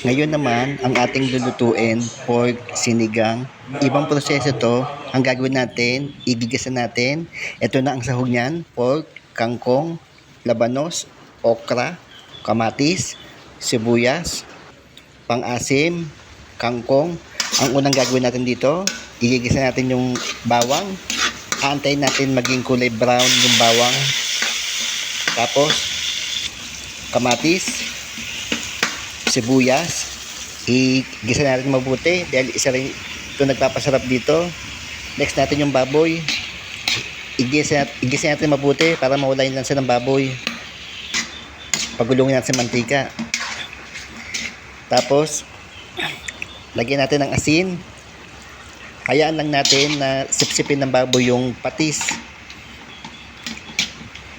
Ngayon naman, ang ating lulutuin, pork sinigang. Ibang proseso to. Ang gagawin natin, igigisan natin. Ito na ang sahog niyan, pork, kangkong, labanos, okra, kamatis, sibuyas, pang-asim, kangkong. Ang unang gagawin natin dito, igigisa natin yung bawang. Aantayin natin maging kulay brown yung bawang. Tapos, kamatis, sibuyas, igisa natin mabuti dahil isa rin ito nagpapasarap dito. Next natin yung baboy, igisa natin mabuti para mawala yung lansa ng baboy. Pagulungin natin sa mantika. Tapos lagyan natin ng asin. Hayaan lang natin na sipsipin ng baboy yung patis.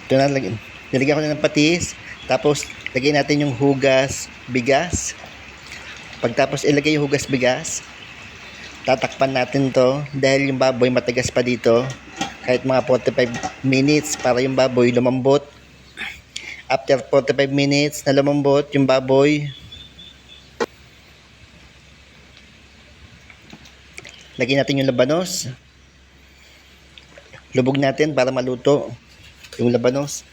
Ito na, nilagyan ko na ng patis. Tapos lagyan natin yung hugas bigas. Pagtapos ilagay yung hugas bigas, tatakpan natin to dahil yung baboy matigas pa dito. Kahit mga 45 minutes para yung baboy lumambot. After 45 minutes na lumambot yung baboy, lagyan natin yung labanos. Lubog natin para maluto yung labanos.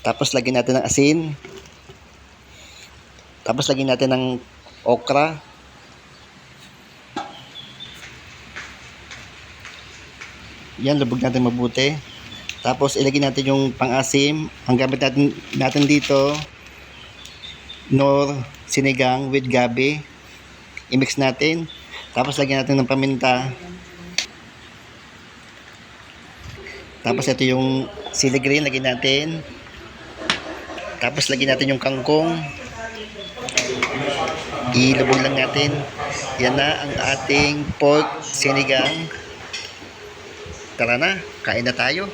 Tapos lagyan natin ng asin. Tapos lagyan natin ng okra. Yan, lubog natin mabuti. Tapos ilagay natin yung pang-asim. Ang gamit natin dito, nor sinigang with gabi. I-mix natin. Tapos lagyan natin ng paminta. Tapos ito yung sili green, lagyan natin. Tapos lagyan natin yung kangkong. Ilubog lang natin. Yan na ang ating pork sinigang. Tara na, kain na tayo.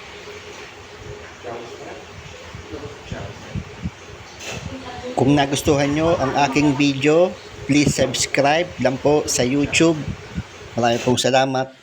Kung nagustuhan nyo ang aking video, please subscribe lang po sa YouTube. Maraming pong salamat.